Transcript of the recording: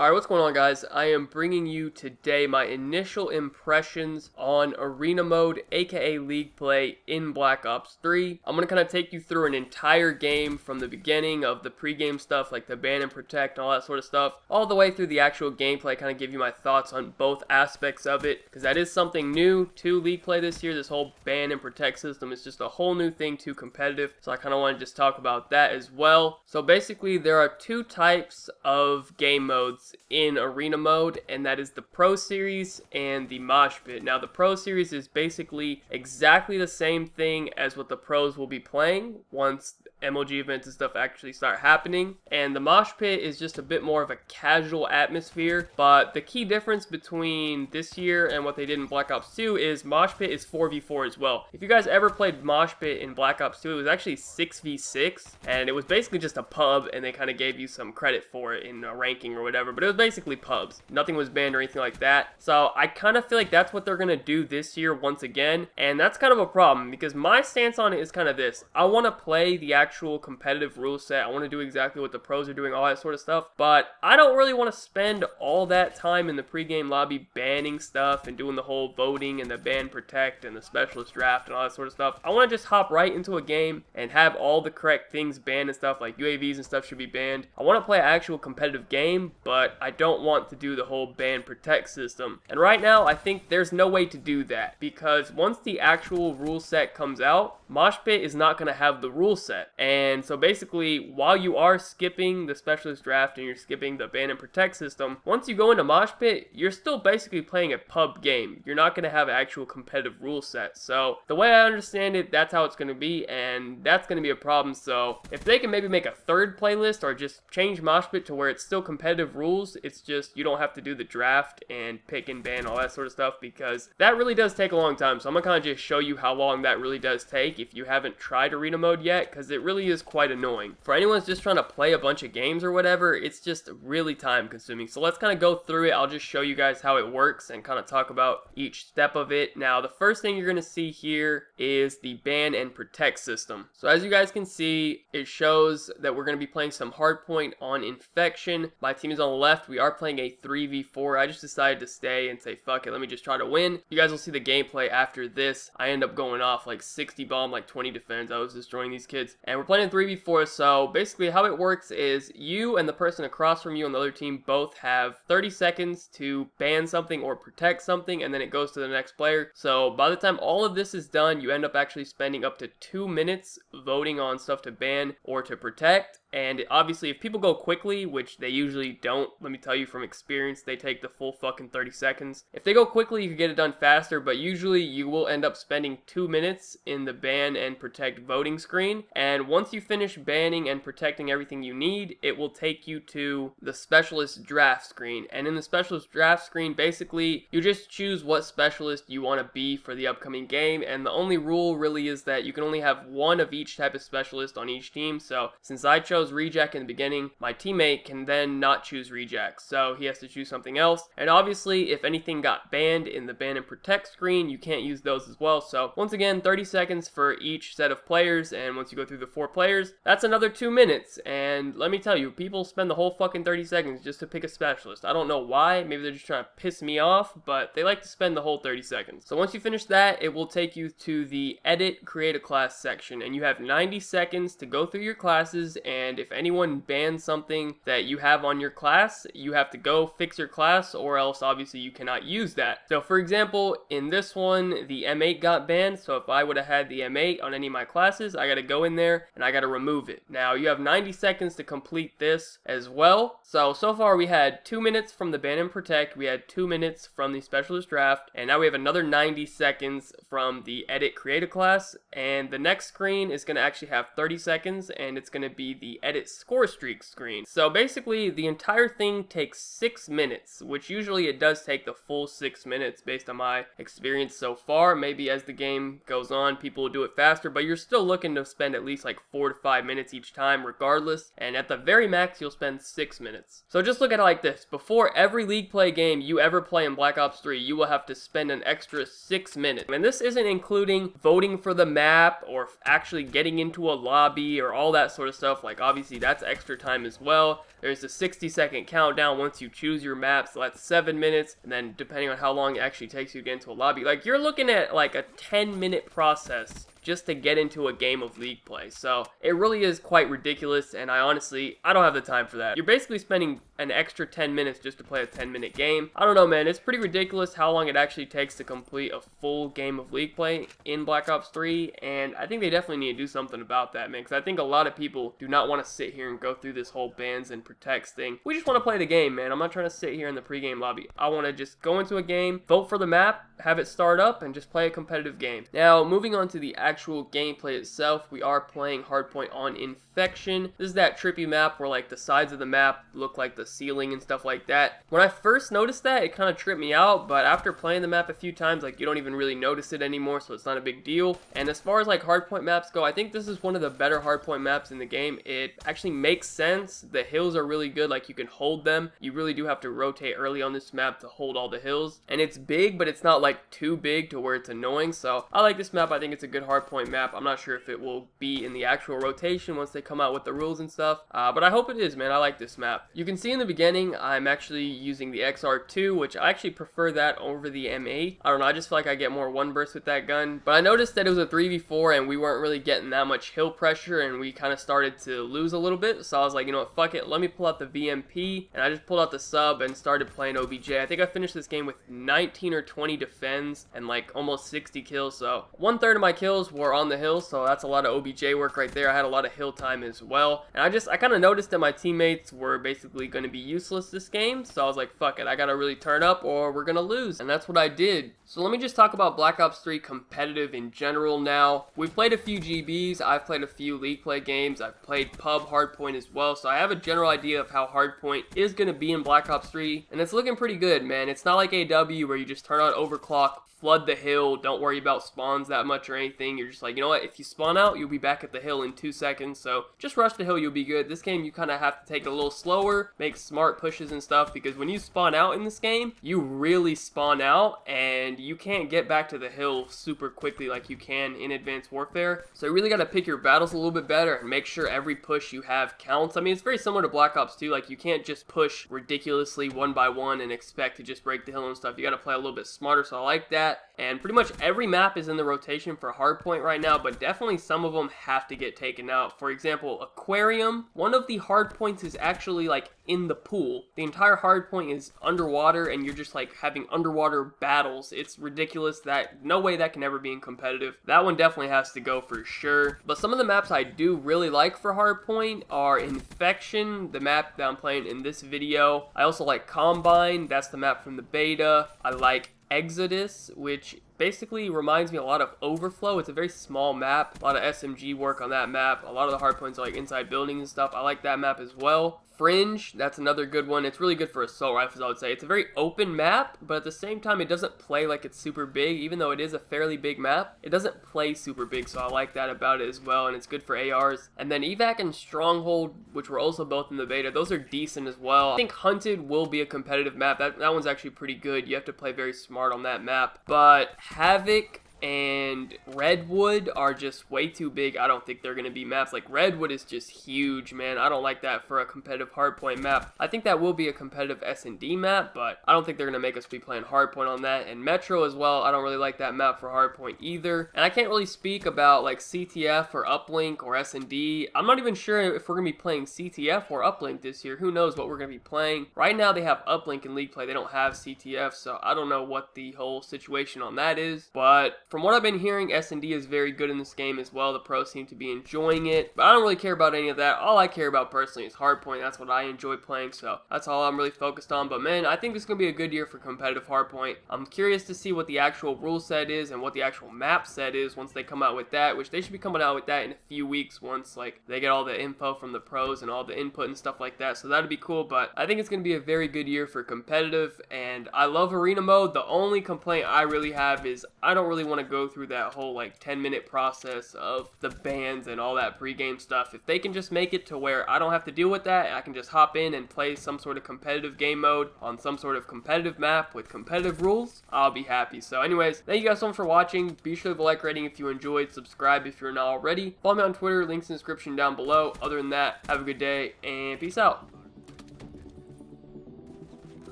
Alright, what's going on, guys? I am bringing you today my initial impressions on Arena Mode, aka League Play, in Black Ops 3. I'm going to kind of take you through an entire game from the beginning of the pregame stuff, like the ban and protect and all that sort of stuff, all the way through the actual gameplay, kind of give you my thoughts on both aspects of it, because that is something new to League Play this year. This whole ban and protect system is just a whole new thing to competitive, so I kind of want to just talk about that as well. So basically, there are two types of game modes in Arena Mode, and that is the Pro Series and the Mosh Pit. Now, the Pro Series is basically exactly the same thing as what the pros will be playing once MLG events and stuff actually start happening, and the Mosh Pit is just a bit more of a casual atmosphere. But the key difference between this year and what they did in Black Ops 2 is Mosh Pit is 4v4 as well. If you guys ever played Mosh Pit in Black Ops 2, it was actually 6v6, and it was basically just a pub, and they kind of gave you some credit for it in a ranking or whatever, but it was basically pubs. Nothing was banned or anything like that. So I kind of feel like that's what they're going to do this year once again, and that's kind of a problem, because my stance on it is kind of this. I want to play the actual competitive rule set. I want to do exactly what the pros are doing, all that sort of stuff, but I don't really want to spend all that time in the pregame lobby banning stuff and doing the whole voting and the ban protect and the specialist draft and all that sort of stuff. I want to just hop right into a game and have all the correct things banned and stuff, like UAVs and stuff should be banned. I want to play an actual competitive game, but I don't want to do the whole ban protect system. And right now, I think there's no way to do that, because once the actual rule set comes out, Mosh Pit is not going to have the rule set. And so basically, while you are skipping the specialist draft and you're skipping the ban and protect system, once you go into Mosh Pit, you're still basically playing a pub game. You're not going to have an actual competitive rule set. So the way I understand it, that's how it's going to be, and that's going to be a problem. So if they can maybe make a third playlist or just change Mosh Pit to where it's still competitive rules, it's just you don't have to do the draft and pick and ban, all that sort of stuff, because that really does take a long time. So I'm going to kind of just show you how long that really does take if you haven't tried Arena Mode yet, because it really is quite annoying. For anyone who's just trying to play a bunch of games or whatever, it's just really time consuming. So let's kind of go through it. I'll just show you guys how it works and kind of talk about each step of it. Now, the first thing you're going to see here is the ban and protect system. So as you guys can see, it shows that we're going to be playing some Hardpoint on Infection. My team is on the left. We are playing a 3v4. I just decided to stay and say, fuck it, let me just try to win. You guys will see the gameplay after this. I end up going off like 60 bomb, like 20 defense. I was destroying these kids. And we're playing 3v4, so basically how it works is you and the person across from you on the other team both have 30 seconds to ban something or protect something, and then it goes to the next player. So by the time all of this is done, you end up actually spending up to 2 minutes voting on stuff to ban or to protect. And obviously, if people go quickly, which they usually don't, let me tell you from experience, they take the full fucking 30 seconds. If they go quickly, you can get it done faster, but usually you will end up spending 2 minutes in the ban and protect voting screen. And once you finish banning and protecting everything you need, it will take you to the specialist draft screen. And in the specialist draft screen, basically, you just choose what specialist you want to be for the upcoming game. And the only rule really is that you can only have one of each type of specialist on each team. So since I chose Reject in the beginning, my teammate can then not choose Reject, so he has to choose something else. And obviously, if anything got banned in the ban and protect screen, you can't use those as well. So once again, 30 seconds for each set of players, and once you go through the 4 players, that's another 2 minutes. And let me tell you, people spend the whole fucking 30 seconds just to pick a specialist. I don't know why. Maybe they're just trying to piss me off, but they like to spend the whole 30 seconds. So once you finish that, it will take you to the edit create a class section, and you have 90 seconds to go through your classes. And if anyone bans something that you have on your class, you have to go fix your class, or else obviously you cannot use that. So for example, in this one, the M8 got banned. So if I would have had the M8 on any of my classes, I got to go in there and I got to remove it. Now you have 90 seconds to complete this as well. So far we had 2 minutes from the ban and protect, we had 2 minutes from the specialist draft, and now we have another 90 seconds from the edit create a class. And the next screen is going to actually have 30 seconds, and it's going to be the edit score streak screen. So basically, the entire thing takes 6 minutes, which usually it does take the full 6 minutes based on my experience so far. Maybe as the game goes on, people will do it faster, but you're still looking to spend at least like 4 to 5 minutes each time regardless, and at the very max, you'll spend 6 minutes. So just look at it like this. Before every League Play game you ever play in Black Ops 3, you will have to spend an extra 6 minutes. And this isn't including voting for the map or actually getting into a lobby or all that sort of stuff. Like obviously that's extra time as well. There's a 60-second countdown once you choose your map, so that's 7 minutes, and then depending on how long it actually takes you to get into a lobby, like you're looking at like a 10-minute process just to get into a game of League play. So it really is quite ridiculous, and I don't have the time for that. You're basically spending an extra 10 minutes just to play a 10-minute game. I don't know, man. It's pretty ridiculous how long it actually takes to complete a full game of League play in Black Ops 3, and I think they definitely need to do something about that, man, because I think a lot of people do not want to sit here and go through this whole bans and protects thing. We just want to play the game, man. I'm not trying to sit here in the pregame lobby. I want to just go into a game, vote for the map, have it start up, and just play a competitive game. Now, moving on to the actual gameplay itself, we are playing Hardpoint on Infection. This is that trippy map where like the sides of the map look like the ceiling and stuff like that. When I first noticed that, it kind of tripped me out, but after playing the map a few times, like you don't even really notice it anymore, so it's not a big deal. And as far as like Hardpoint maps go, I think this is one of the better Hardpoint maps in the game. It actually makes sense. The hills are really good, like you can hold them. You really do have to rotate early on this map to hold all the hills. And it's big, but it's not like too big to where it's annoying. So I like this map. I think it's a good Hardpoint map. I'm not sure if it will be in the actual rotation once they come out with the rules and stuff, but I hope it is, man. I like this map. You can see in the beginning I'm actually using the XR2, which I actually prefer that over the M8. I don't know, I just feel like I get more one burst with that gun, but I noticed that it was a 3v4 and we weren't really getting that much hill pressure, and we kind of started to lose a little bit, so I was like, you know what, fuck it, let me pull out the VMP, and I just pulled out the sub and started playing OBJ. I think I finished this game with 19 or 20 defends and like almost 60 kills, so 1/3 of my kills were on the hill, so that's a lot of OBJ work right there. I had a lot of hill time as well, and I kind of noticed that my teammates were basically going to be useless this game, so I was like, fuck it, I gotta really turn up or we're gonna lose, and that's what I did. So let me just talk about Black Ops 3 competitive in general now. We've played a few GBs, I've played a few League play games, I've played pub Hardpoint as well, so I have a general idea of how Hardpoint is going to be in Black Ops 3, and it's looking pretty good, man. It's not like AW where you just turn on overclock, flood the hill, don't worry about spawns that much or anything. You're just like, you know what, if you spawn out, you'll be back at the hill in 2 seconds, so just rush the hill, you'll be good. This game, you kind of have to take it a little slower, make smart pushes and stuff, because when you spawn out in this game, you really spawn out, and you can't get back to the hill super quickly like you can in Advanced Warfare, so you really got to pick your battles a little bit better and make sure every push you have counts. I mean, it's very similar to Black Ops 2, like you can't just push ridiculously one by one and expect to just break the hill and stuff. You got to play a little bit smarter, so I like that. And pretty much every map is in the rotation for Hardpoint right now, but definitely some of them have to get taken out. For example, Aquarium, one of the Hardpoints is actually like in the pool. The entire Hardpoint is underwater, and you're just like having underwater battles. It's ridiculous. That no way that can ever be in competitive. That one definitely has to go for sure. But some of the maps I do really like for Hardpoint are Infection, the map that I'm playing in this video. I also like Combine, that's the map from the beta. I like Exodus, which basically reminds me a lot of Overflow. It's a very small map, a lot of SMG work on that map. A lot of the hardpoints are like inside buildings and stuff. I like that map as well. Fringe, that's another good one. It's really good for assault rifles, I would say. It's a very open map, but at the same time, it doesn't play like it's super big. Even though it is a fairly big map, it doesn't play super big, so I like that about it as well, and it's good for ARs. And then Evac and Stronghold, which were also both in the beta, those are decent as well. I think Hunted will be a competitive map. That one's actually pretty good. You have to play very smart on that map. But Havoc and Redwood are just way too big. I don't think they're going to be maps. Like Redwood is just huge, man. I don't like that for a competitive Hardpoint map. I think that will be a competitive S&D map, but I don't think they're going to make us be playing Hardpoint on that. And Metro as well, I don't really like that map for Hardpoint either. And I can't really speak about like CTF or Uplink or S&D. I'm not even sure if we're going to be playing CTF or Uplink this year. Who knows what we're going to be playing. Right now they have Uplink in League play. They don't have CTF, so I don't know what the whole situation on that is. But from what I've been hearing, S&D is very good in this game as well. The pros seem to be enjoying it, but I don't really care about any of that. All I care about personally is Hardpoint. That's what I enjoy playing, so that's all I'm really focused on. But man, I think it's going to be a good year for competitive Hardpoint. I'm curious to see what the actual rule set is and what the actual map set is once they come out with that, which they should be coming out with that in a few weeks once like they get all the info from the pros and all the input and stuff like that. So that'd be cool, but I think it's going to be a very good year for competitive, and I love arena mode. The only complaint I really have is I don't really want to want to go through that whole like 10-minute process of the bans and all that pregame stuff. If they can just make it to where I don't have to deal with that, I can just hop in and play some sort of competitive game mode on some sort of competitive map with competitive rules, I'll be happy. So anyways, thank you guys so much for watching. Be sure to leave a like rating if you enjoyed, subscribe if you're not already, follow me on Twitter, links in the description down below. Other than that, have a good day and peace out.